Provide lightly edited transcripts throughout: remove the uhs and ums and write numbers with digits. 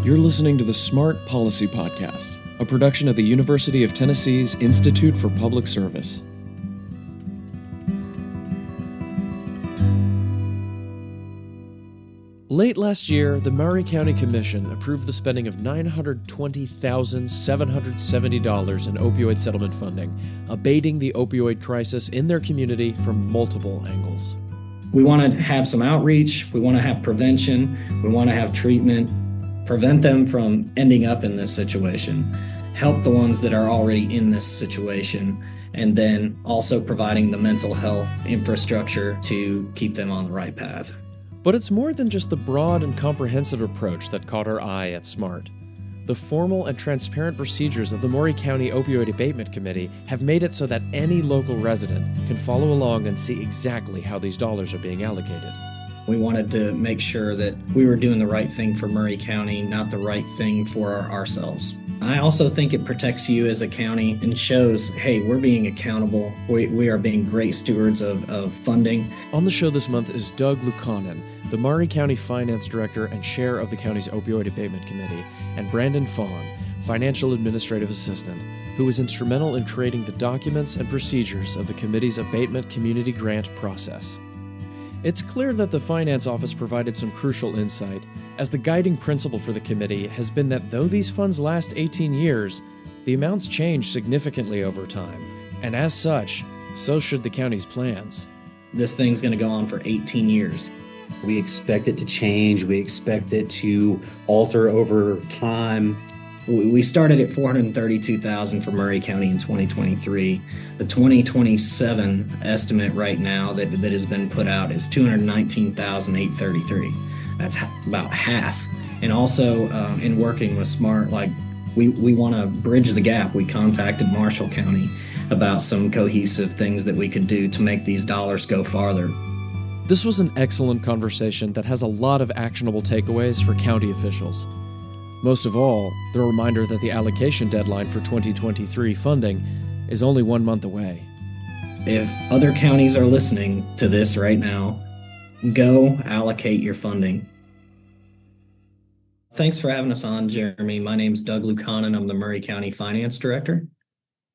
You're listening to the Smart Policy Podcast, a production of the University of Tennessee's Institute for Public Service. Late last year, the Maury County Commission approved the spending of $920,770 in opioid settlement funding, abating the opioid crisis in their community from multiple angles. We want to have some outreach, we want to have prevention, we want to have treatment, prevent them from ending up in this situation, help the ones that are already in this situation, and then also providing the mental health infrastructure to keep them on the right path. But it's more than just the broad and comprehensive approach that caught our eye at SMART. The formal and transparent procedures of the Maury County Opioid Abatement Committee have made it so that any local resident can follow along and see exactly how these dollars are being allocated. We wanted to make sure that we were doing the right thing for Maury County, not the right thing for ourselves. I also think it protects you as a county and shows, hey, we're being accountable. We are being great stewards of funding. On the show this month is Doug Lukonen, the Maury County Finance Director and Chair of the county's Opioid Abatement Committee, and Brandon Faun, Financial Administrative Assistant, who was instrumental in creating the documents and procedures of the committee's abatement community grant process. It's clear that the Finance Office provided some crucial insight, as the guiding principle for the committee has been that though these funds last 18 years, the amounts change significantly over time, and as such, so should the county's plans. This thing's going to go on for 18 years. We expect it to change. We expect it to alter over time. We started at $432,000 for Maury County in 2023. The 2027 estimate right now that has been put out is $219,833. That's about half. And also in working with SMART, we want to bridge the gap. We contacted Marshall County about some cohesive things that we could do to make these dollars go farther. This was an excellent conversation that has a lot of actionable takeaways for county officials. Most of all, the reminder that the allocation deadline for 2023 funding is only 1 month away. If other counties are listening to this right now, go allocate your funding. Thanks for having us on, Jeremy. My name's Doug Lukonen. I'm the Maury County Finance Director.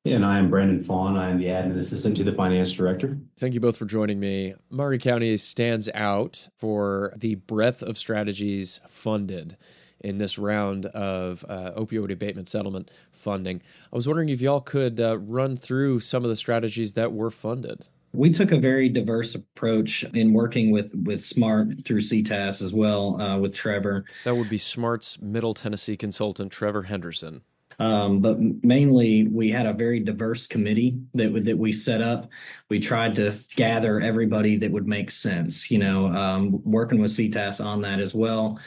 And I am Brandon Faun. I am the Admin Assistant to the Finance Director. Thank you both for joining me. Maury County stands out for the breadth of strategies funded in this round of opioid abatement settlement funding. I was wondering if y'all could run through some of the strategies that were funded. We took a very diverse approach in working with SMART through CTAS as well, with Trevor. That would be SMART's Middle Tennessee consultant, Trevor Henderson. But mainly, we had a very diverse committee that we set up. We tried to gather everybody that would make sense, working with CTAS on that as well.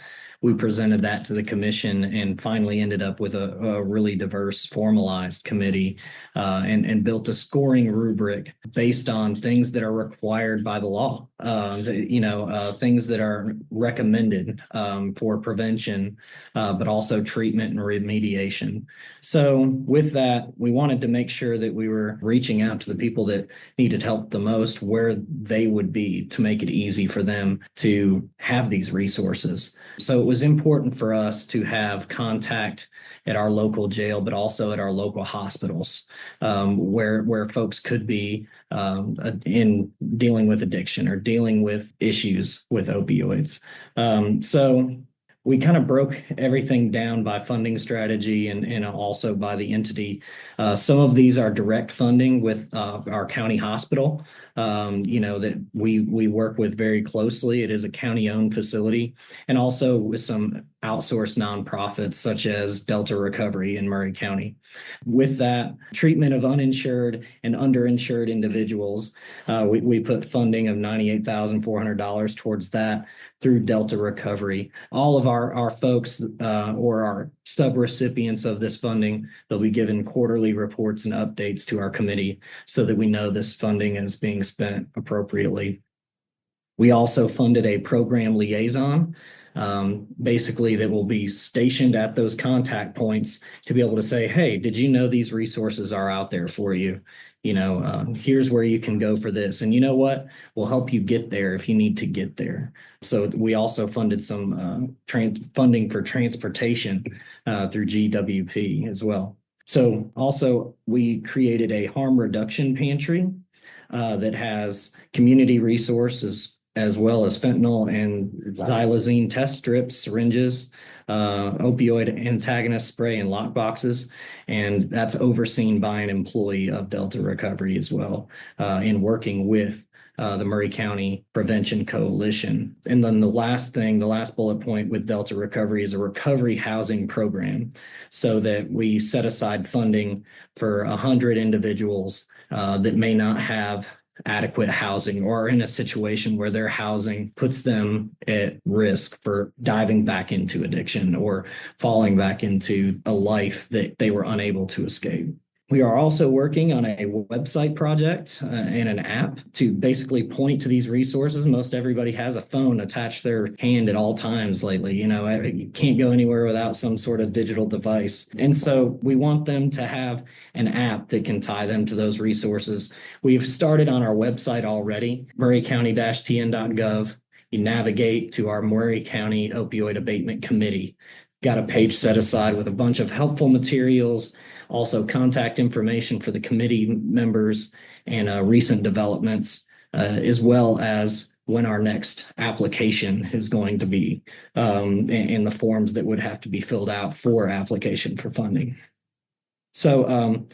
We presented that to the commission and finally ended up with a really diverse, formalized committee and built a scoring rubric based on things that are required by the law, things that are recommended for prevention, but also treatment and remediation. So with that, we wanted to make sure that we were reaching out to the people that needed help the most, where they would be, to make it easy for them to have these resources. So it was important for us to have contact at our local jail, but also at our local hospitals, where folks could be in dealing with addiction or dealing with issues with opioids. So we kind of broke everything down by funding strategy and also by the entity. Some of these are direct funding with our county hospital, that we work with very closely. It is a county-owned facility, and also with some outsourced nonprofits such as Delta Recovery in Maury County. With that, treatment of uninsured and underinsured individuals, we put funding of $98,400 towards that through Delta Recovery. All of our folks or our sub-recipients of this funding, they'll be given quarterly reports and updates to our committee so that we know this funding is being spent appropriately. We also funded a program liaison, basically that will be stationed at those contact points to be able to say, hey, did you know these resources are out there for you? here's where you can go for this. And you know what? We'll help you get there if you need to get there. So we also funded some funding for transportation through GWP as well. So also we created a harm reduction pantry that has community resources as well as fentanyl and xylazine test strips, syringes, opioid antagonist spray and lock boxes. And that's overseen by an employee of Delta Recovery as well, in working with the Maury County Prevention Coalition. And then the last bullet point with Delta Recovery is a recovery housing program, so that we set aside funding for 100 individuals that may not have adequate housing or in a situation where their housing puts them at risk for diving back into addiction or falling back into a life that they were unable to escape. We are also working on a website project and an app to basically point to these resources. Most everybody has a phone attached to their hand at all times lately. You can't go anywhere without some sort of digital device. And so we want them to have an app that can tie them to those resources. We've started on our website already, maurycounty-tn.gov. You navigate to our Maury County Opioid Abatement Committee. Got a page set aside with a bunch of helpful materials, also contact information for the committee members and recent developments, as well as when our next application is going to be, and the forms that would have to be filled out for application for funding. So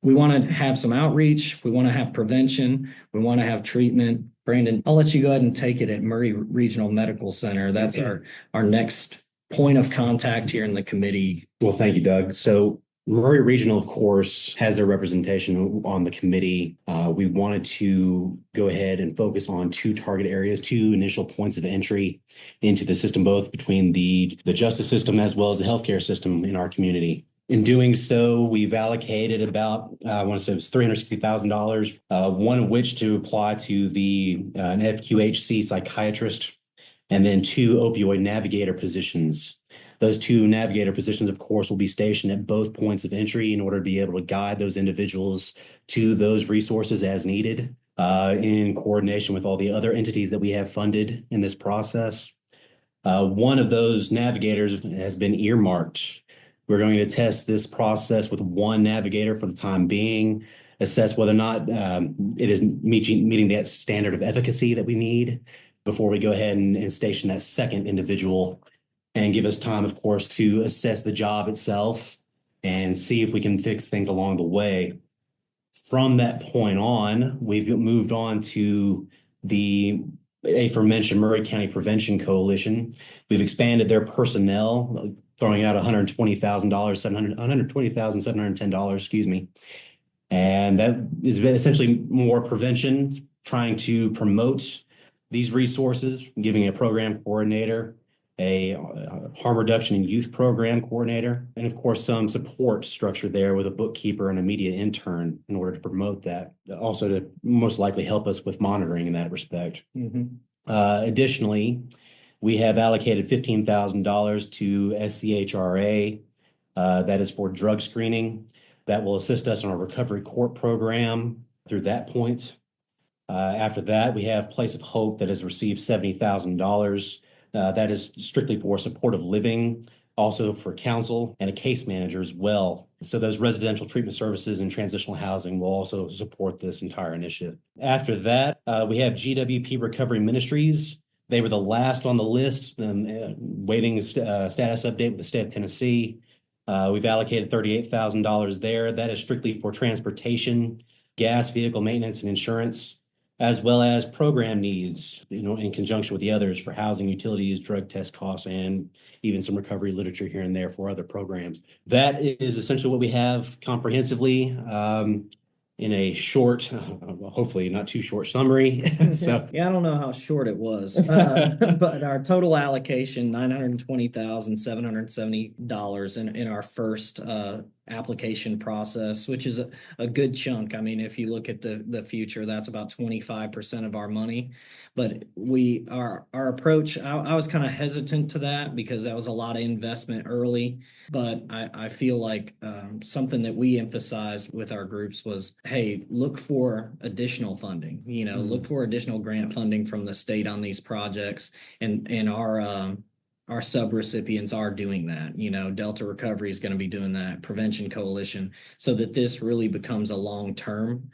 we want to have some outreach. We want to have prevention. We want to have treatment. Brandon, I'll let you go ahead and take it at Maury Regional Medical Center. That's our next point of contact here in the committee. Well, thank you, Doug. So Maury Regional, of course, has their representation on the committee. We wanted to go ahead and focus on two target areas, two initial points of entry into the system, both between the justice system as well as the healthcare system in our community. In doing so, we've allocated about, I want to say it was $360,000, one of which to apply to an FQHC psychiatrist, and then two opioid navigator positions. Those two navigator positions, of course, will be stationed at both points of entry in order to be able to guide those individuals to those resources as needed, in coordination with all the other entities that we have funded in this process. One of those navigators has been earmarked. We're going to test this process with one navigator for the time being, assess whether or not it is meeting that standard of efficacy that we need before we go ahead and station that second individual, and give us time, of course, to assess the job itself and see if we can fix things along the way. From that point on, we've moved on to the aforementioned Maury County Prevention Coalition. We've expanded their personnel, throwing out $120,710, excuse me. And that is essentially more prevention, trying to promote these resources, giving a program coordinator, a harm reduction and youth program coordinator, and of course some support structure there with a bookkeeper and a media intern in order to promote that, also to most likely help us with monitoring in that respect. Additionally, we have allocated $15,000 to SCHRA, that is for drug screening. That will assist us in our recovery court program through that point. After that, we have Place of Hope that has received $70,000. That is strictly for supportive living, also for counsel and a case manager as well. So those residential treatment services and transitional housing will also support this entire initiative. After that, we have GWP Recovery Ministries. They were the last on the list, waiting status update with the state of Tennessee. We've allocated $38,000 there. That is strictly for transportation, gas, vehicle maintenance, and insurance, as well as program needs, in conjunction with the others for housing, utilities, drug test costs, and even some recovery literature here and there for other programs. That is essentially what we have comprehensively in a short, hopefully not too short summary. So yeah, I don't know how short it was, but our total allocation, $920,770 in our first application process, which is a good chunk. I mean, if you look at the future, that's about 25% of our money. But our approach, I was kind of hesitant to that because that was a lot of investment early. But I feel like something that we emphasized with our groups was, hey, look for additional funding, look for additional grant funding from the state on these projects. And our sub-recipients are doing that. Delta Recovery is going to be doing that, Prevention Coalition, so that this really becomes a long-term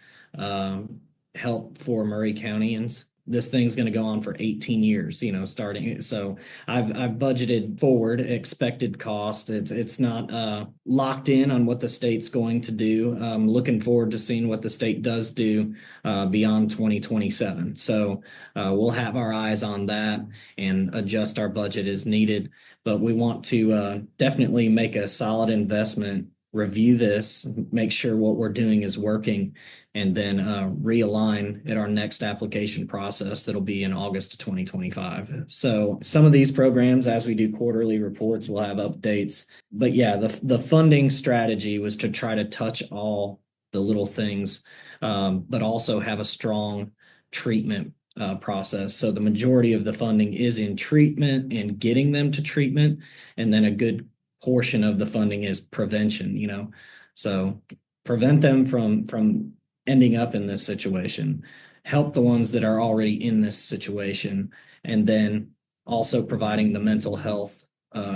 help for Maury Countyans. This thing's going to go on for 18 years, starting. So I've budgeted forward expected cost. It's not locked in on what the state's going to do. I'm looking forward to seeing what the state does do beyond 2027. So we'll have our eyes on that and adjust our budget as needed. But we want to definitely make a solid investment, review this, make sure what we're doing is working, and then realign at our next application process that'll be in August of 2025. So some of these programs, as we do quarterly reports, we'll have updates. But yeah, the funding strategy was to try to touch all the little things, but also have a strong treatment process. So the majority of the funding is in treatment and getting them to treatment, and then a good portion of the funding is prevention, so prevent them from ending up in this situation, help the ones that are already in this situation, and then also providing the mental health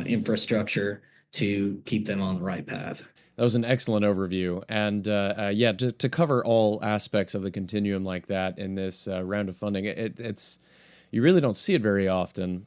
infrastructure to keep them on the right path. That was an excellent overview. And to cover all aspects of the continuum like that in this round of funding, it's you really don't see it very often.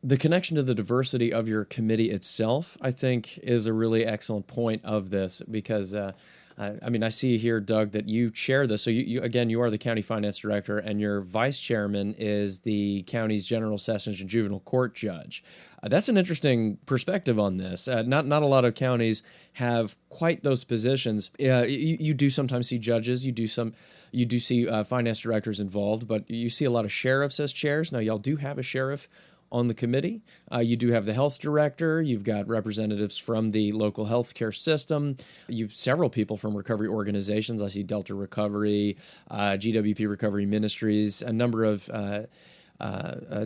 The connection to the diversity of your committee itself, I think, is a really excellent point of this because, I see here, Doug, that you chair this. So you are the county finance director, and your vice chairman is the county's general sessions and juvenile court judge. That's an interesting perspective on this. Not a lot of counties have quite those positions. You do sometimes see judges. You do see finance directors involved, but you see a lot of sheriffs as chairs. Now, y'all do have a sheriff on the committee. You do have the health director. You've got representatives from the local healthcare system. You've several people from recovery organizations. I see Delta Recovery, GWP Recovery Ministries, a number of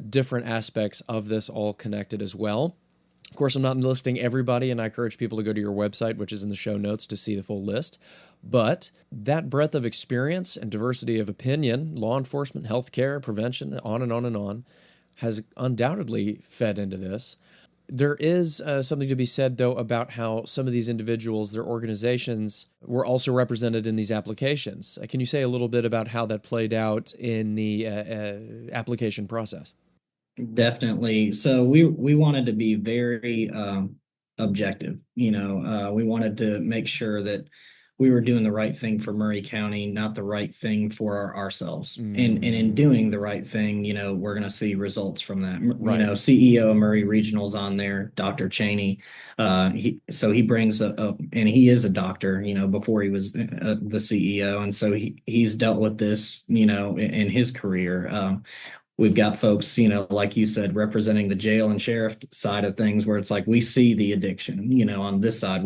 different aspects of this all connected as well. Of course, I'm not listing everybody, and I encourage people to go to your website, which is in the show notes, to see the full list. But that breadth of experience and diversity of opinion, law enforcement, healthcare, prevention, on and on and on, has undoubtedly fed into this. There is something to be said, though, about how some of these individuals, their organizations, were also represented in these applications. Can you say a little bit about how that played out in the application process? Definitely. So we wanted to be very objective. We wanted to make sure that we were doing the right thing for Maury County, not the right thing for ourselves. And in doing the right thing, we're going to see results from that. Right. CEO of Maury Regional's on there, Dr. Cheney. He brings and he is a doctor, before he was the CEO. And so he's dealt with this, in his career. We've got folks, like you said, representing the jail and sheriff side of things, where it's like we see the addiction, on this side.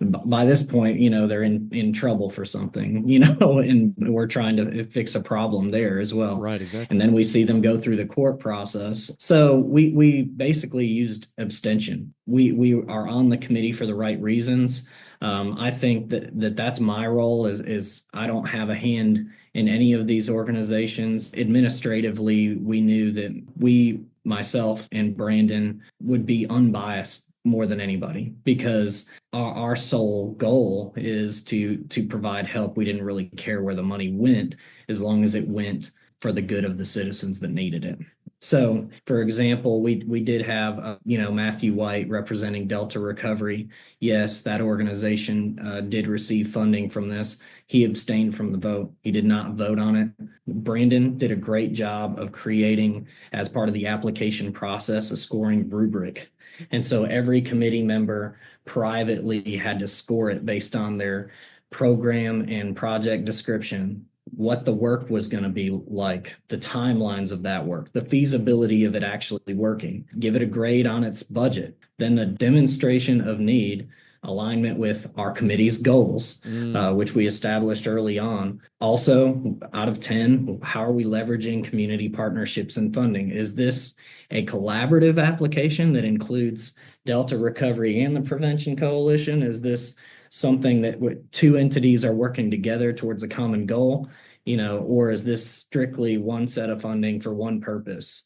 By this point, they're in trouble for something, and we're trying to fix a problem there as well. Right, exactly. And then we see them go through the court process. So we basically used abstention. We are on the committee for the right reasons. I think that's my role is I don't have a hand in any of these organizations. Administratively, we knew that myself and Brandon, would be unbiased more than anybody, because our sole goal is to provide help. We didn't really care where the money went, as long as it went for the good of the citizens that needed it. So, for example, we did have, Matthew White representing Delta Recovery. Yes, that organization did receive funding from this. He abstained from the vote. He did not vote on it. Brandon did a great job of creating, as part of the application process, a scoring rubric. And so every committee member privately had to score it based on their program and project description, what the work was going to be like, the timelines of that work, the feasibility of it actually working, give it a grade on its budget, then the demonstration of need, alignment with our committee's goals, which we established early on. Also, out of 10, how are we leveraging community partnerships and funding? Is this a collaborative application that includes Delta Recovery and the Prevention Coalition? Is this something that two entities are working together towards a common goal? Or is this strictly one set of funding for one purpose?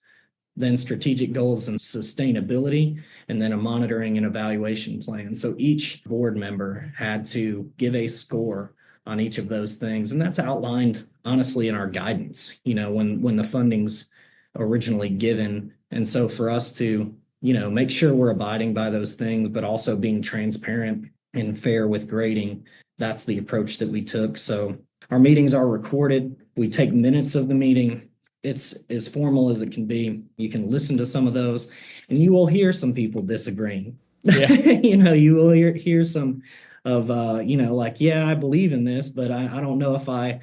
Then strategic goals and sustainability, and then a monitoring and evaluation plan. So each board member had to give a score on each of those things. And that's outlined honestly in our guidance, when the funding's originally given. And so for us to, make sure we're abiding by those things, but also being transparent and fair with grading, that's the approach that we took. So our meetings are recorded. We take minutes of the meeting. It's as formal as it can be. You can listen to some of those, and you will hear some people disagreeing. Yeah. You will hear some of, I believe in this, but I don't know if I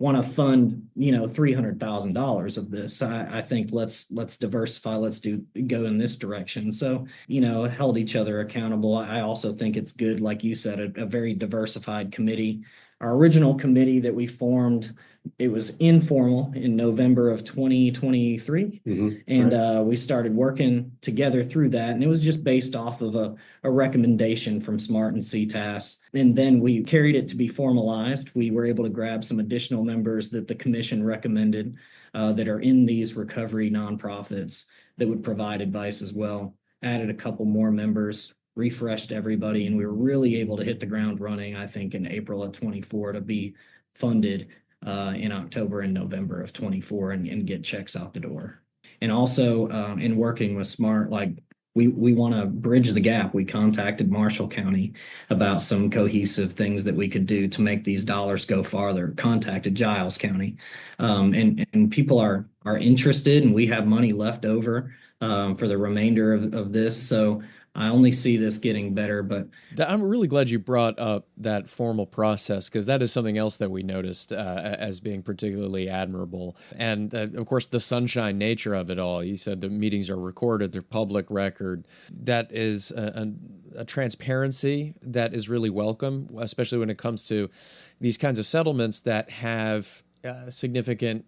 want to fund, $300,000 of this. I think let's diversify. Let's go in this direction. So, held each other accountable. I also think it's good, like you said, a very diversified committee. Our original committee that we formed, it was informal in November of 2023. And we started working together through that. And it was just based off of a recommendation from SMART and CTAS. And then we carried it to be formalized. We were able to grab some additional members that the commission recommended that are in these recovery nonprofits that would provide advice as well. Added a couple more members, refreshed everybody, and we were really able to hit the ground running, I think, in April of 24 to be funded in October and November of 24 and get checks out the door. And also in working with SMART, we want to bridge the gap. We contacted Marshall County about some cohesive things that we could do to make these dollars go farther. Contacted Giles County, and people are interested, and we have money left over for the remainder of this. So I only see this getting better, but I'm really glad you brought up that formal process, because that is something else that we noticed as being particularly admirable. And of course, the sunshine nature of it all. You said the meetings are recorded, they're public record. That is a transparency that is really welcome, especially when it comes to these kinds of settlements that have significant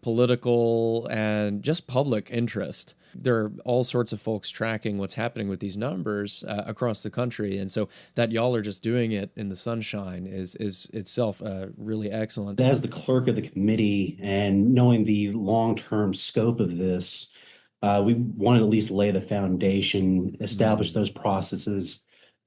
political and just public interest. There are all sorts of folks tracking what's happening with these numbers across the country. And so that y'all are just doing it in the sunshine is itself really excellent. As the clerk of the committee and knowing the long-term scope of this, we wanted to at least lay the foundation, establish those processes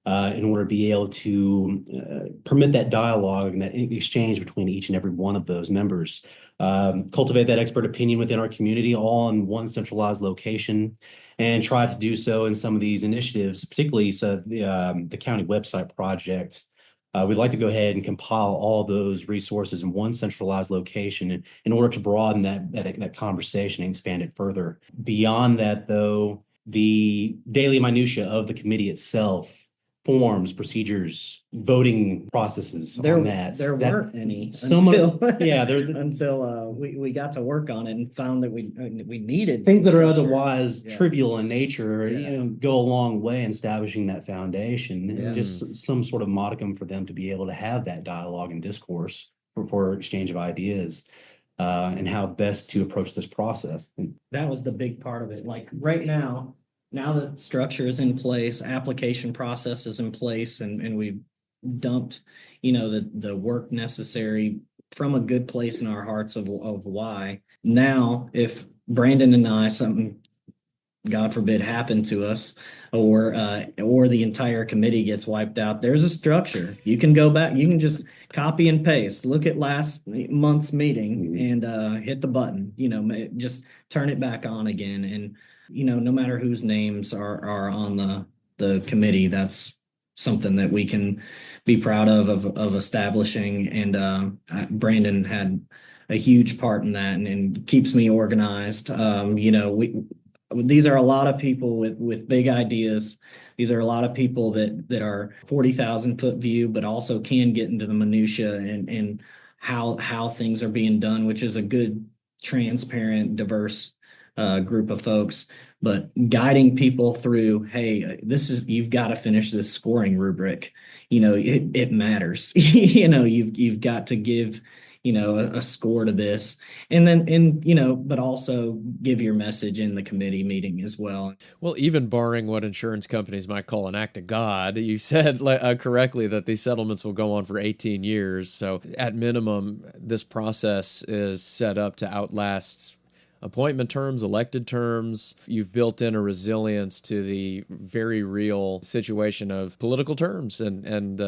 in order to be able to permit that dialogue and that exchange between each and every one of those members. Cultivate that expert opinion within our community, all in one centralized location, and try to do so in some of these initiatives, particularly the county website project. We'd like to go ahead and compile all those resources in one centralized location in order to broaden that conversation and expand it further. Beyond that, though, the daily minutia of the committee itself, forms, procedures, voting processes on that. There weren't any until we got to work on it and found that we needed things that are otherwise trivial in nature, Yeah. go a long way in establishing that foundation and just some sort of modicum for them to be able to have that dialogue and discourse for exchange of ideas and how best to approach this process. That was the big part of it. Like right now the structure is in place, application process is in place, and we've dumped, the work necessary from a good place in our hearts of why. Now, if Brandon and I, something, God forbid, happened to us, or the entire committee gets wiped out, there's a structure. You can go back, you can just copy and paste, look at last month's meeting and hit the button, just turn it back on again. And no matter whose names are on the committee, that's something that we can be proud of establishing. And Brandon had a huge part in that and keeps me organized. These are a lot of people with big ideas. These are a lot of people that are 40,000 foot view, but also can get into the minutia and how things are being done, which is a good, transparent, diverse group of folks. but guiding people through, hey, you've got to finish this scoring rubric. It matters. You've got to give, a score to this, but also give your message in the committee meeting as well. Well, even barring what insurance companies might call an act of God, you said correctly that these settlements will go on for 18 years. So at minimum, this process is set up to outlast appointment terms, elected terms. You've built in a resilience to the very real situation of political terms and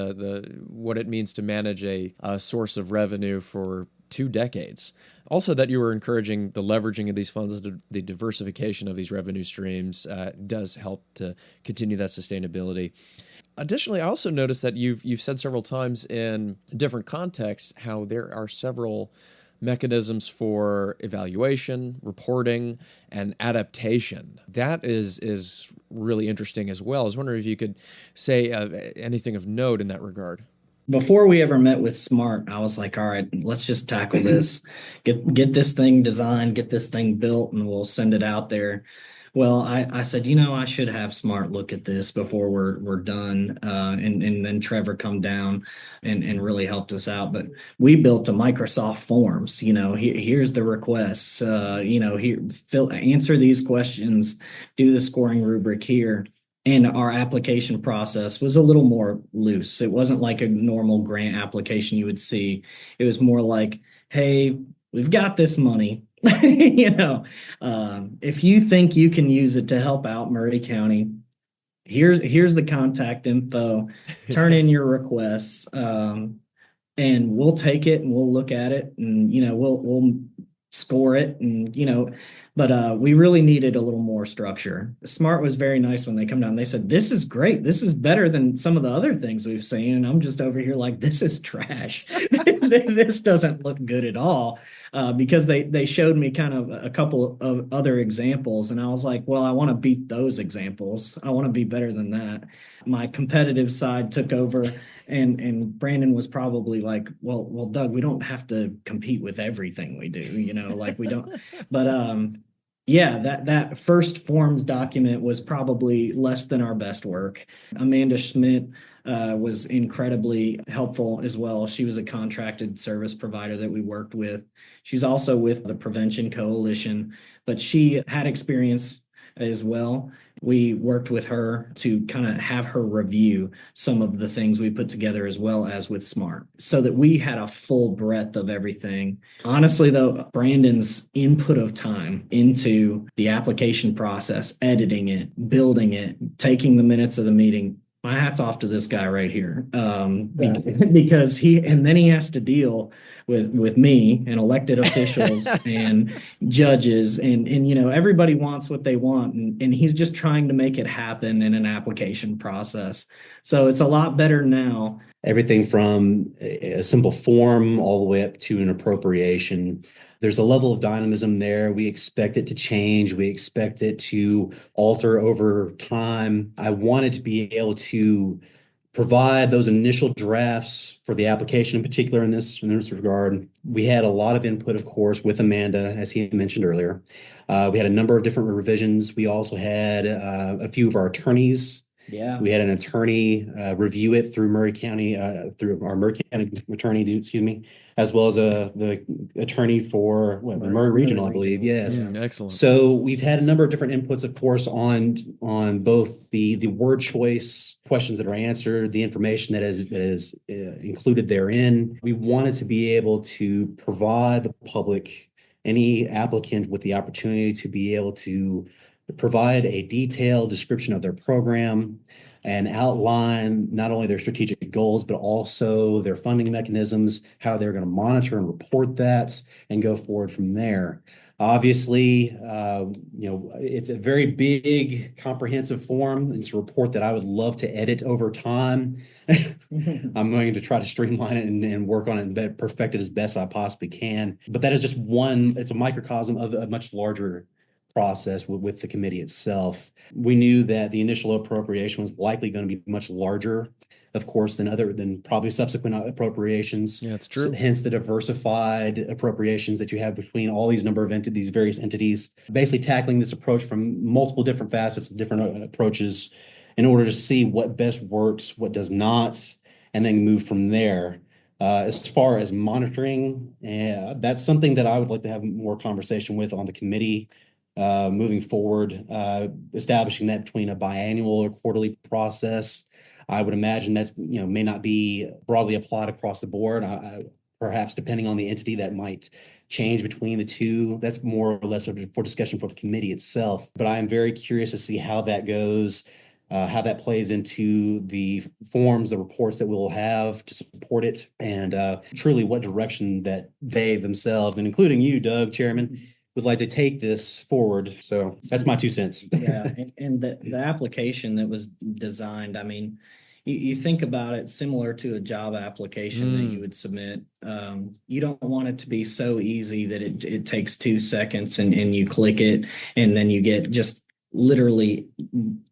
what it means to manage a source of revenue for 2 decades. Also, that you were encouraging the leveraging of these funds, the diversification of these revenue streams does help to continue that sustainability. Additionally, I also noticed that you've said several times in different contexts how there are several mechanisms for evaluation, reporting, and adaptation. That is really interesting as well. I was wondering if you could say anything of note in that regard. Before we ever met with Smart, I was like, all right, let's just tackle this, get this thing designed, get this thing built, and we'll send it out there. Well, I said, I should have Smart look at this before we're done. And then Trevor come down and really helped us out. But we built a Microsoft Forms, here's the requests, here, answer these questions, do the scoring rubric here. And our application process was a little more loose. It wasn't like a normal grant application you would see. It was more like, hey, we've got this money. If you think you can use it to help out Maury County, here's the contact info. Turn in your requests, and we'll take it and we'll look at it, and we'll score it, and but we really needed a little more structure. Smart was very nice when they come down. They said, this is great. This is better than some of the other things we've seen. And I'm just over here like, this is trash. This doesn't look good at all. Because they showed me kind of a couple of other examples. And I was like, well, I want to beat those examples. I want to be better than that. My competitive side took over. And Brandon was probably like, well, Doug, we don't have to compete with everything we do, like we don't. But yeah, that first forms document was probably less than our best work. Amanda Schmidt was incredibly helpful as well. She was a contracted service provider that we worked with. She's also with the Prevention Coalition, but she had experience as well. We worked with her to kind of have her review some of the things we put together as well as with Smart so that we had a full breadth of everything. Honestly, though, Brandon's input of time into the application process, editing it, building it, taking the minutes of the meeting, my hat's off to this guy right here. Because then he has to deal with me and elected officials and judges and everybody wants what they want and he's just trying to make it happen in an application process. So it's a lot better now. Everything from a simple form all the way up to an appropriation. There's a level of dynamism there. We expect it to change. We expect it to alter over time. I wanted to be able to provide those initial drafts for the application in particular in this regard. We had a lot of input, of course, with Amanda, as he mentioned earlier. We had a number of different revisions. We also had a few of our attorneys. Yeah. We had an attorney review it through Maury County, through our Maury County attorney, as well as the attorney for Maury Regional, I believe. Yes. Excellent. So we've had a number of different inputs, of course, on both the word choice questions that are answered, the information that is included therein. We wanted to be able to provide the public, any applicant, with the opportunity to be able to provide a detailed description of their program and outline not only their strategic goals, but also their funding mechanisms, how they're going to monitor and report that and go forward from there. Obviously, it's a very big, comprehensive form. It's a report that I would love to edit over time. I'm going to try to streamline it and work on it and perfect it as best I possibly can. But that is just it's a microcosm of a much larger process with the committee itself. We knew that the initial appropriation was likely going to be much larger, of course, than probably subsequent appropriations. Yeah, it's true. Hence the diversified appropriations that you have between all these number of these various entities, basically tackling this approach from multiple different facets of different approaches in order to see what best works, what does not, and then move from there. As far as monitoring, that's something that I would like to have more conversation with on the committee moving forward, establishing that between a biannual or quarterly process. I would imagine that's, may not be broadly applied across the board. Perhaps depending on the entity, that might change between the two. That's more or less for discussion for the committee itself. But I am very curious to see how that goes, how that plays into the forms, the reports that we'll have to support it, and truly what direction that they themselves, and including you, Doug, Chairman, would like to take this forward. So that's my 2 cents. Yeah, and the application that was designed, I mean, you think about it similar to a job application that you would submit. You don't want it to be so easy that it takes 2 seconds and you click it and then you get just literally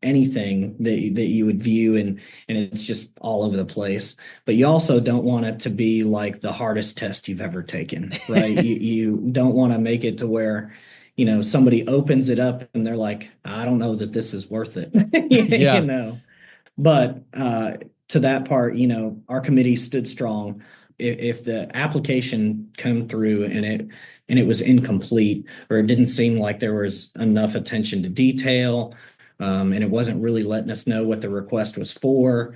anything that you would view and it's just all over the place. But you also don't want it to be like the hardest test you've ever taken, right? you don't want to make it to where somebody opens it up and they're like, I don't know that this is worth it. Yeah. But to that part, our committee stood strong. If the application come through and it was incomplete, or it didn't seem like there was enough attention to detail, and it wasn't really letting us know what the request was for,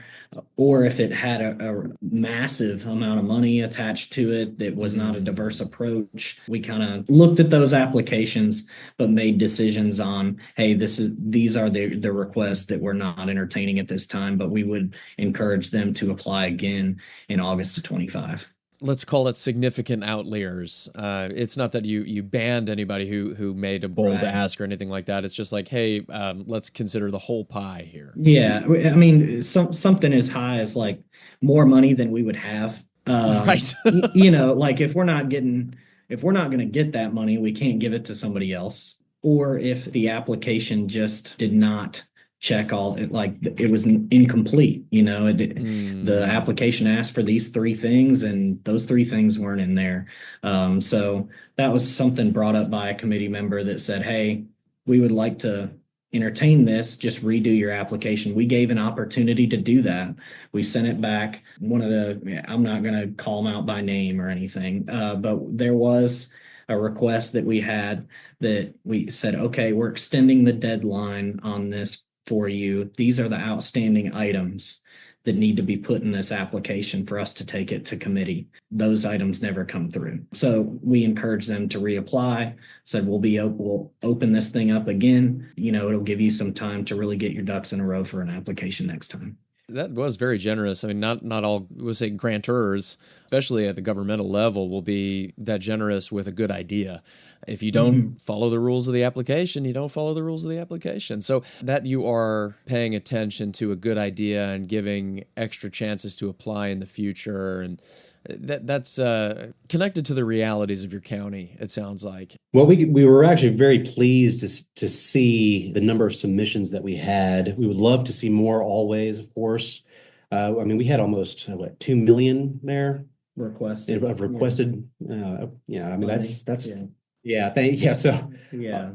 or if it had a massive amount of money attached to it that was not a diverse approach, we kind of looked at those applications but made decisions on, hey, these are the requests that we're not entertaining at this time, but we would encourage them to apply again in August of 25. Let's call it significant outliers. It's not that you banned anybody who made a bold ask or anything like that. It's just like, hey, let's consider the whole pie here. Yeah, I mean, something as high as like more money than we would have. Right. Like if we're not going to get that money, we can't give it to somebody else. Or if the application just did not check it was incomplete, the application asked for these 3 things and those 3 things weren't in there. So that was something brought up by a committee member that said, hey, we would like to entertain this, just redo your application. We gave an opportunity to do that. We sent it back. I'm not going to call them out by name or anything, but there was a request that we had that we said, okay, we're extending the deadline on this for you. These are the outstanding items that need to be put in this application for us to take it to committee. Those items never come through. So we encourage them to reapply, said we'll open this thing up again. It'll give you some time to really get your ducks in a row for an application next time. That was very generous. I mean, not all, we'll say grantors, especially at the governmental level, will be that generous with a good idea. If you don't follow the rules of the application, you don't follow the rules of the application. So that you are paying attention to a good idea and giving extra chances to apply in the future, and that's connected to the realities of your county, it sounds like. Well, we were actually very pleased to see the number of submissions that we had. We would love to see more always, of course. I mean, we had almost 2 million there requested. I mean, that's yeah.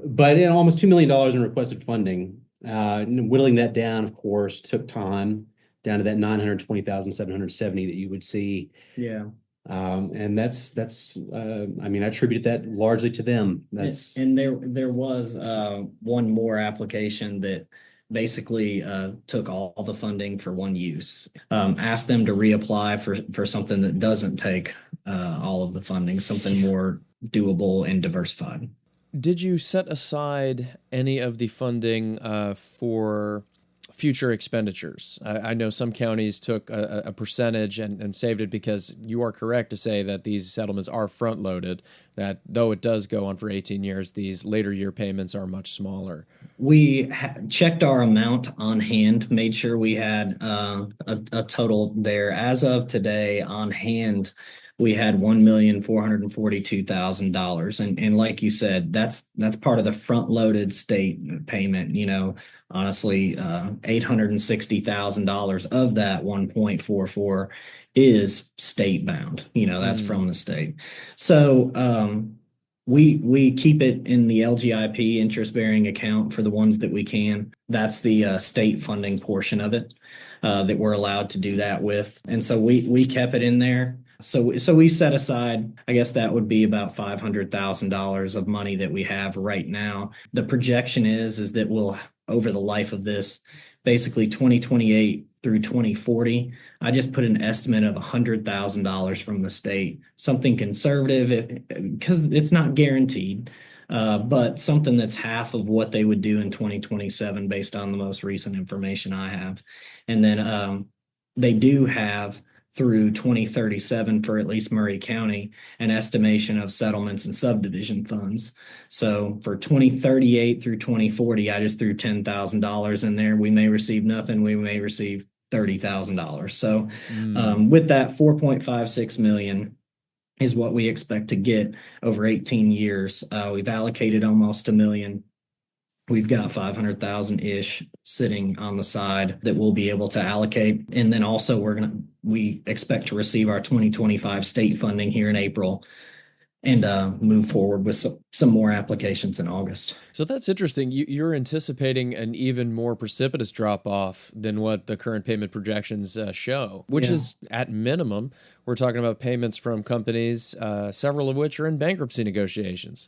But almost $2 million in requested funding. Whittling that down, of course, took time, down to that 920,770 that you would see. Yeah. And that's I mean, I attribute that largely to them. And there was one more application that basically took all the funding for one use. Asked them to reapply for something that doesn't take all of the funding, something more doable and diversified. Did you set aside any of the funding for future expenditures? I know some counties took a percentage and saved it, because you are correct to say that these settlements are front-loaded, that though it does go on for 18 years, these later year payments are much smaller. We checked our amount on hand, made sure we had a total there. As of today, on hand, we had $1,442,000. And like you said, that's part of the front-loaded state payment. Honestly, $860,000 of that 1.44 is state bound. That's from the state. So we keep it in the LGIP interest-bearing account for the ones that we can. That's the state funding portion of it that we're allowed to do that with. And so we kept it in there. So we set aside, I guess that would be about $500,000 of money that we have right now. The projection is that we'll, over the life of this, basically 2028 through 2040, I just put an estimate of $100,000 from the state, something conservative because it's not guaranteed, but something that's half of what they would do in 2027 based on the most recent information I have. And then they do have through 2037 for at least Maury County, an estimation of settlements and subdivision funds. So for 2038 through 2040, I just threw $10,000 in there. We may receive nothing. We may receive $30,000. So with that, 4.56 million is what we expect to get over 18 years. We've allocated almost $1 million. We've got 500,000-ish sitting on the side that we'll be able to allocate. And then also we expect to receive our 2025 state funding here in April and move forward with some more applications in August. So that's interesting. You're anticipating an even more precipitous drop off than what the current payment projections show, which is at minimum, we're talking about payments from companies, several of which are in bankruptcy negotiations.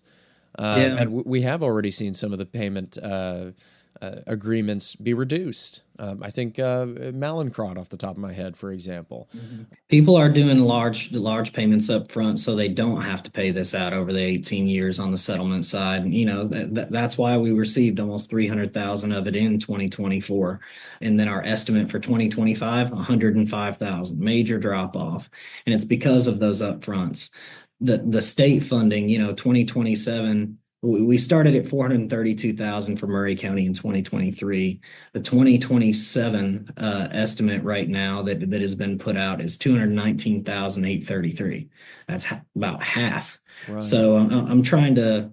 And we have already seen some of the payment agreements be reduced. I think Mallinckrodt off the top of my head, for example. People are doing large payments up front so they don't have to pay this out over the 18 years on the settlement side. That's why we received almost 300,000 of it in 2024. And then our estimate for 2025, 105,000, major drop off. And it's because of those upfronts. The state funding, 2027, we started at 432,000 for Maury County in 2023. The 2027 estimate right now that has been put out is 219,833. That's about half. Right. So I'm trying to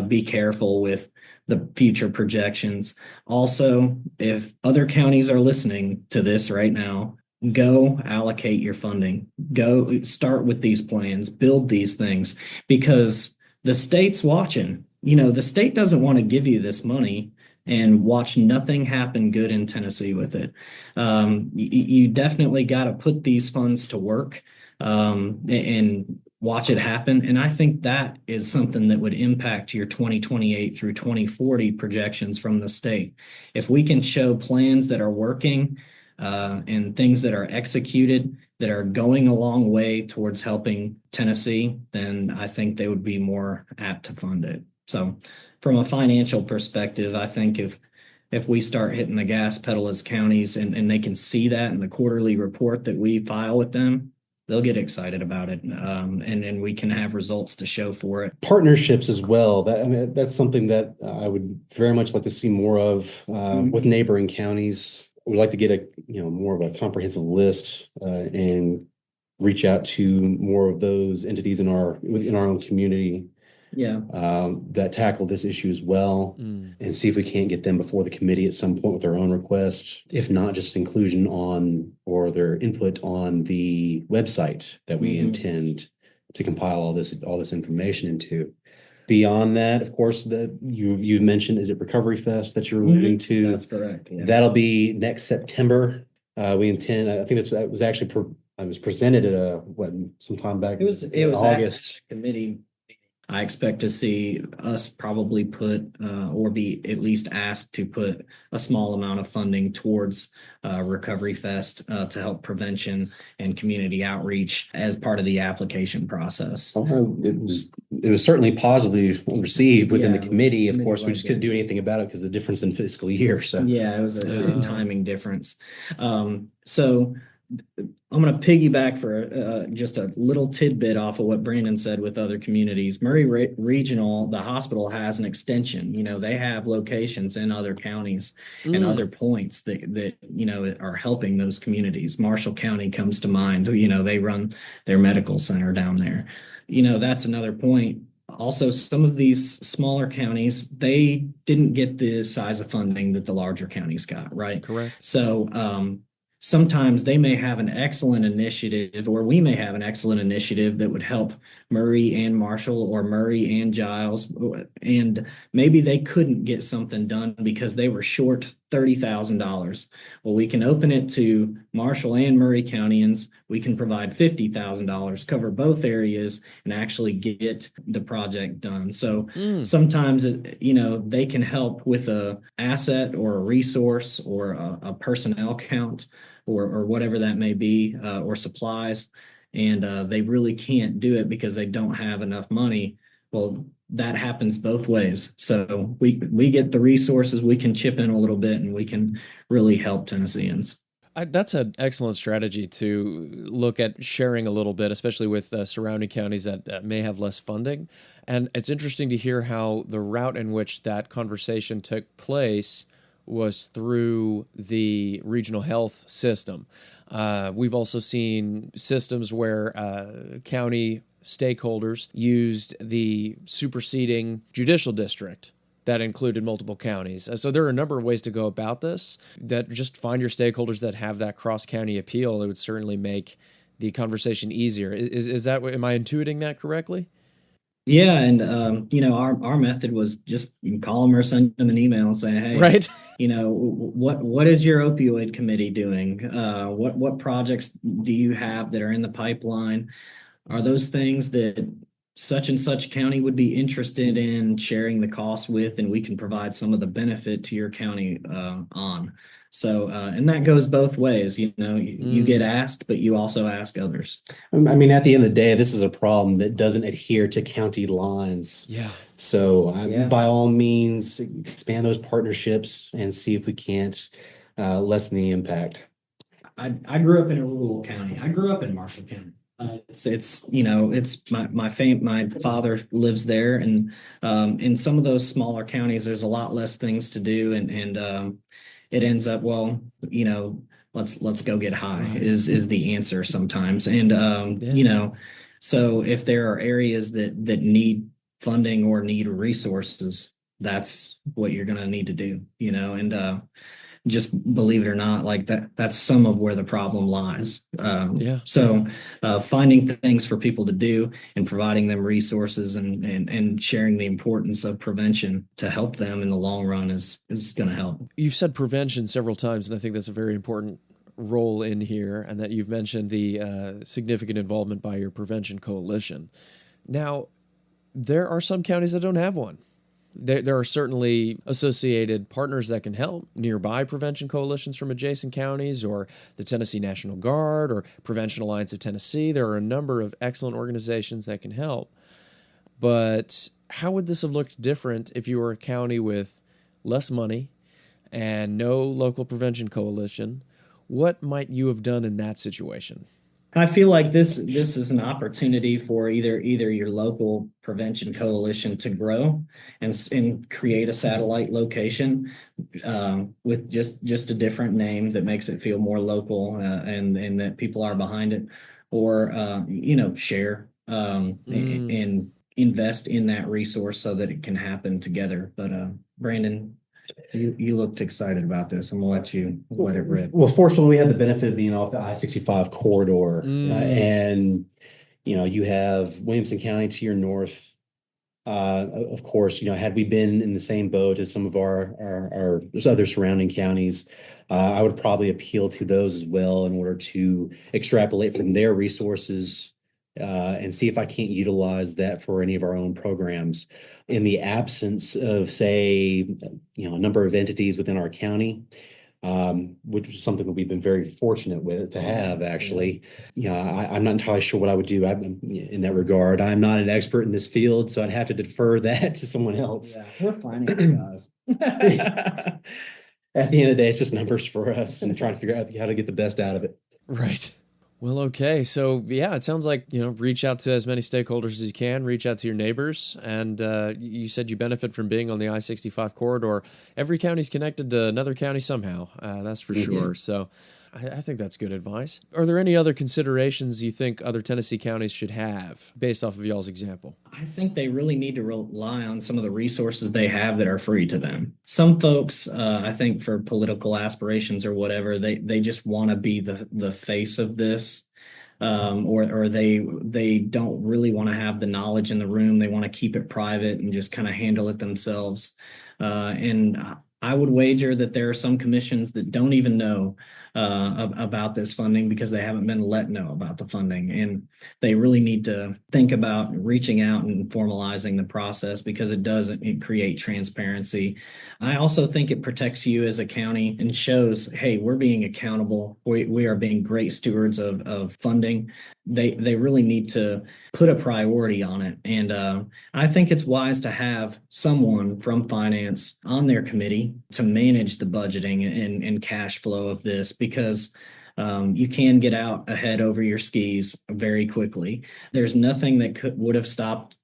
be careful with the future projections. Also, if other counties are listening to this right now, go allocate your funding. Go start with these plans, build these things, because the state's watching. The state doesn't want to give you this money and watch nothing happen good in Tennessee with it. You definitely got to put these funds to work and watch it happen. And I think that is something that would impact your 2028 through 2040 projections from the state. If we can show plans that are working, and things that are executed that are going a long way towards helping Tennessee, then I think they would be more apt to fund it. So from a financial perspective, I think if we start hitting the gas pedal as counties and they can see that in the quarterly report that we file with them, they'll get excited about it. And we can have results to show for it. Partnerships as well. That's something that I would very much like to see more of with neighboring counties. We'd like to get more of a comprehensive list and reach out to more of those entities in our own community that tackle this issue as well, and see if we can't get them before the committee at some point with their own request, if not just inclusion on or their input on the website that we intend to compile all this information into. Beyond that, of course, that you've mentioned, is it Recovery Fest that you're alluding to? That's correct. Yeah. That'll be next September. We intend. I think that was actually I was presented at sometime back. It was August committee. I expect to see us probably put or be at least asked to put a small amount of funding towards Recovery Fest to help prevention and community outreach as part of the application process. It was certainly positively received within the committee. Of course, we just couldn't do anything about it because of the difference in fiscal year. So it was a timing difference. So I'm going to piggyback for just a little tidbit off of what Brandon said with other communities. Maury Regional, the hospital has an extension. They have locations in other counties and other points that are helping those communities. Marshall County comes to mind. They run their medical center down there. That's another point. Also, some of these smaller counties, they didn't get the size of funding that the larger counties got, right? Correct. So sometimes they may have an excellent initiative, or we may have an excellent initiative that would help Maury and Marshall or Maury and Giles. And maybe they couldn't get something done because they were short $30,000. Well, we can open it to Marshall and Maury Countyans. We can provide $50,000, cover both areas, and actually get the project done. So sometimes, they can help with a asset or a resource or a personnel count or whatever that may be, or supplies. And they really can't do it because they don't have enough money. Well, that happens both ways. So we get the resources, we can chip in a little bit, and we can really help Tennesseans. That's an excellent strategy to look at sharing a little bit, especially with surrounding counties that may have less funding. And it's interesting to hear how the route in which that conversation took place was through the regional health system. We've also seen systems where county stakeholders used the superseding judicial district that included multiple counties. So there are a number of ways to go about this, that just find your stakeholders that have that cross-county appeal. It would certainly make the conversation easier. Is that, am I intuiting that correctly? Yeah, and our method was just call them or send them an email and say, hey, right. What is your opioid committee doing? What projects do you have that are in the pipeline? Are those things that such and such county would be interested in sharing the cost with, and we can provide some of the benefit to your county on? So, and that goes both ways. You get asked, but you also ask others. I mean, at the end of the day, this is a problem that doesn't adhere to county lines. Yeah. So by all means, expand those partnerships and see if we can't lessen the impact. I grew up in a rural county. I grew up in Marshall County. It's my father lives there, and in some of those smaller counties, there's a lot less things to do, and it ends up, let's go get high is the answer sometimes. And so if there are areas that need funding or need resources, that's what you're going to need to do, and just believe it or not, like that's some of where the problem lies. So finding things for people to do and providing them resources and sharing the importance of prevention to help them in the long run is going to help. You've said prevention several times, and I think that's a very important role in here, and that you've mentioned the significant involvement by your prevention coalition. Now, there are some counties that don't have one. There are certainly associated partners that can help, nearby prevention coalitions from adjacent counties, or the Tennessee National Guard, or Prevention Alliance of Tennessee. There are a number of excellent organizations that can help. But how would this have looked different if you were a county with less money and no local prevention coalition? What might you have done in that situation? I feel like this is an opportunity for either your local prevention coalition to grow and create a satellite location with just a different name that makes it feel more local and that people are behind it, or share and invest in that resource so that it can happen together. But Brandon, you looked excited about this. I'm gonna let you let it rip. Well, fortunately, we had the benefit of being off the I-65 corridor, and you have Williamson County to your north. Of course, had we been in the same boat as some of our other surrounding counties, I would probably appeal to those as well in order to extrapolate from their resources and see if I can't utilize that for any of our own programs. In the absence of, say, a number of entities within our county, which is something that we've been very fortunate with to have, actually. I'm not entirely sure what I would do in that regard. I'm not an expert in this field, so I'd have to defer that to someone else. Yeah, we're finance guys. At the end of the day, it's just numbers for us and trying to figure out how to get the best out of it. Right. Well, okay. So, yeah, it sounds like, reach out to as many stakeholders as you can, reach out to your neighbors. And you said you benefit from being on the I-65 corridor. Every county's connected to another county somehow. That's for sure. So I think that's good advice. Are there any other considerations you think other Tennessee counties should have based off of y'all's example? I think they really need to rely on some of the resources they have that are free to them. Some folks, I think for political aspirations or whatever, they just want to be the face of this. Or they don't really want to have the knowledge in the room. They want to keep it private and just kind of handle it themselves. And I would wager that there are some commissions that don't even know about this funding because they haven't been let know about the funding. And they really need to think about reaching out and formalizing the process because it create transparency. I also think it protects you as a county and shows, hey, we're being accountable. We are being great stewards of funding. They really need to put a priority on it. And I think it's wise to have someone from finance on their committee to manage the budgeting and cash flow of this because you can get out ahead over your skis very quickly. There's nothing that would have stopped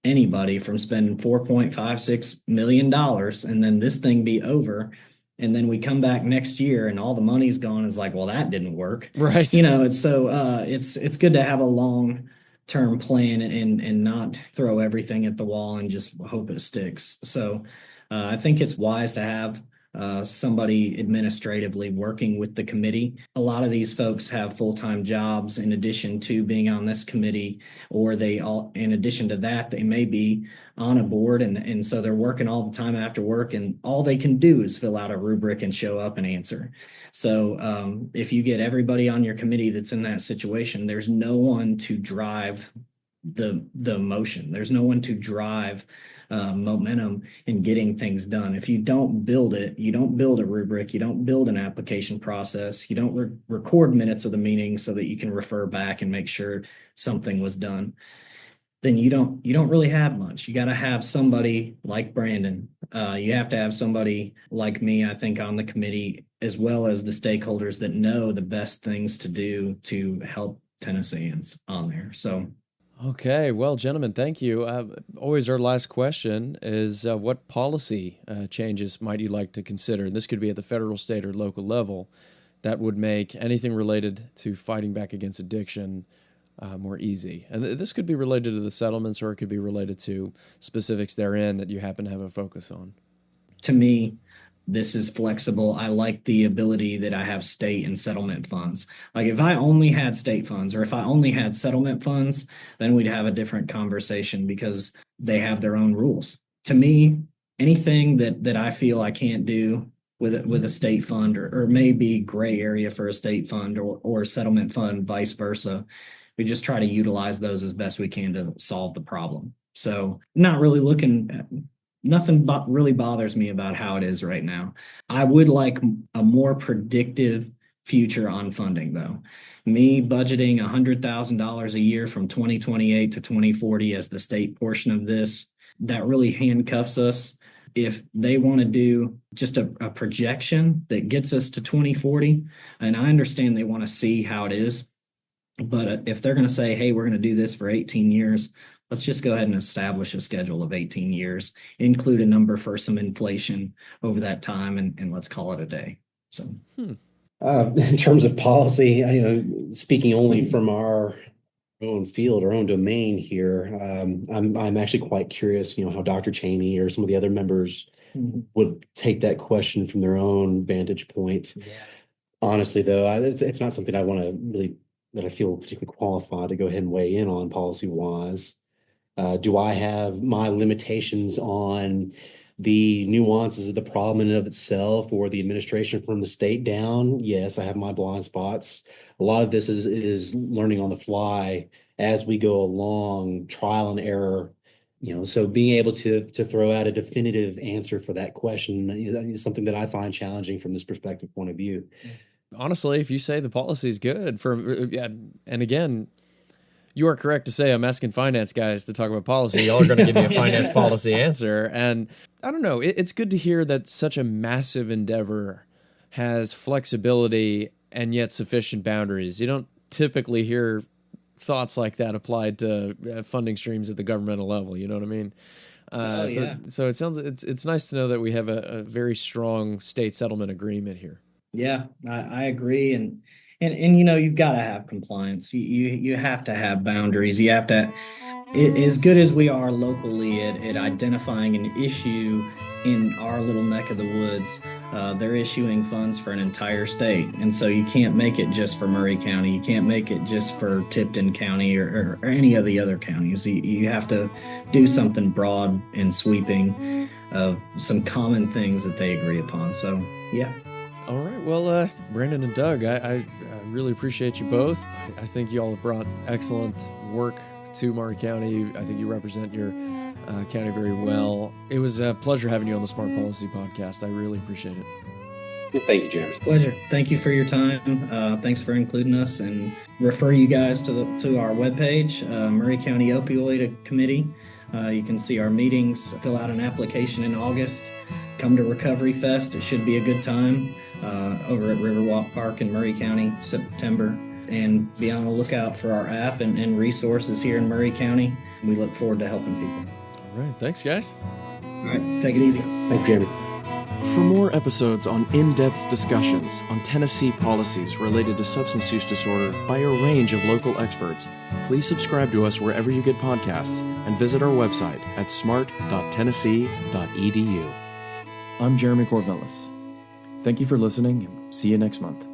anybody from spending $4.56 million and then this thing be over. And then we come back next year and all the money's gone. It's like, well, that didn't work. Right. It's so it's good to have a long-term plan and not throw everything at the wall and just hope it sticks. So I think it's wise to have somebody administratively working with the committee. A lot of these folks have full-time jobs in addition to being on this committee, or in addition to that, they may be on a board and so they're working all the time after work and all they can do is fill out a rubric and show up and answer. So if you get everybody on your committee that's in that situation, there's no one to drive the motion. There's no one to drive momentum in getting things done. If you don't build it, you don't build a rubric, you don't build an application process, you don't record minutes of the meeting so that you can refer back and make sure something was done, then you don't really have much. You got to have somebody like Brandon. You have to have somebody like me, I think, on the committee, as well as the stakeholders that know the best things to do to help Tennesseans on there. So okay. Well, gentlemen, thank you. Always our last question is what policy changes might you like to consider? And this could be at the federal, state, or local level that would make anything related to fighting back against addiction more easy. And this could be related to the settlements or it could be related to specifics therein that you happen to have a focus on. To me, this is flexible. I like the ability that I have state and settlement funds. Like if I only had state funds or if I only had settlement funds, then we'd have a different conversation because they have their own rules. To me, anything that I feel I can't do with a state fund or maybe gray area for a state fund or a settlement fund, vice versa, we just try to utilize those as best we can to solve the problem. So not really looking at nothing really bothers me about how it is right now. I would like a more predictive future on funding, though. Me budgeting $100,000 a year from 2028 to 2040 as the state portion of this, that really handcuffs us. If they want to do just a projection that gets us to 2040, and I understand they want to see how it is, but if they're going to say, hey, we're going to do this for 18 years, let's just go ahead and establish a schedule of 18 years, include a number for some inflation over that time, and let's call it a day. So, in terms of policy, speaking only from our own field, our own domain here, I'm actually quite curious, how Dr. Cheney or some of the other members would take that question from their own vantage point. Yeah. Honestly, though, it's not something I want to really that I feel particularly qualified to go ahead and weigh in on policy-wise. Do I have my limitations on the nuances of the problem in and of itself or the administration from the state down? Yes, I have my blind spots. A lot of this is learning on the fly as we go along, trial and error. So being able to throw out a definitive answer for that question is something that I find challenging from this perspective point of view. Honestly, if you say the policy is good and again, you are correct to say I'm asking finance guys to talk about policy. Y'all are going to give me a finance policy answer. And I don't know, it's good to hear that such a massive endeavor has flexibility and yet sufficient boundaries. You don't typically hear thoughts like that applied to funding streams at the governmental level. You know what I mean? So it sounds it's nice to know that we have a very strong state settlement agreement here. Yeah, I agree. And you've got to have compliance. You have to have boundaries. You have to, as good as we are locally at identifying an issue in our little neck of the woods, they're issuing funds for an entire state. And so you can't make it just for Maury County. You can't make it just for Tipton County or any of the other counties. You have to do something broad and sweeping of some common things that they agree upon. So, yeah. All right. Well, Brandon and Doug, I really appreciate you both. I think you all have brought excellent work to Maury County. I think you represent your county very well. It was a pleasure having you on the Smart Policy Podcast. I really appreciate it. Thank you, Jeremy. Pleasure. Thank you for your time. Thanks for including us, and refer you guys to our webpage, Maury County Opioid Committee. You can see our meetings, fill out an application in August. Come to Recovery Fest. It should be a good time over at Riverwalk Park in Maury County, September. And be on the lookout for our app and resources here in Maury County. We look forward to helping people. All right. Thanks, guys. All right. Take it easy. Thank you, Jeremy. For more episodes on in-depth discussions on Tennessee policies related to substance use disorder by a range of local experts, please subscribe to us wherever you get podcasts and visit our website at smart.tennessee.edu. I'm Jeremy Corvelis. Thank you for listening, and see you next month.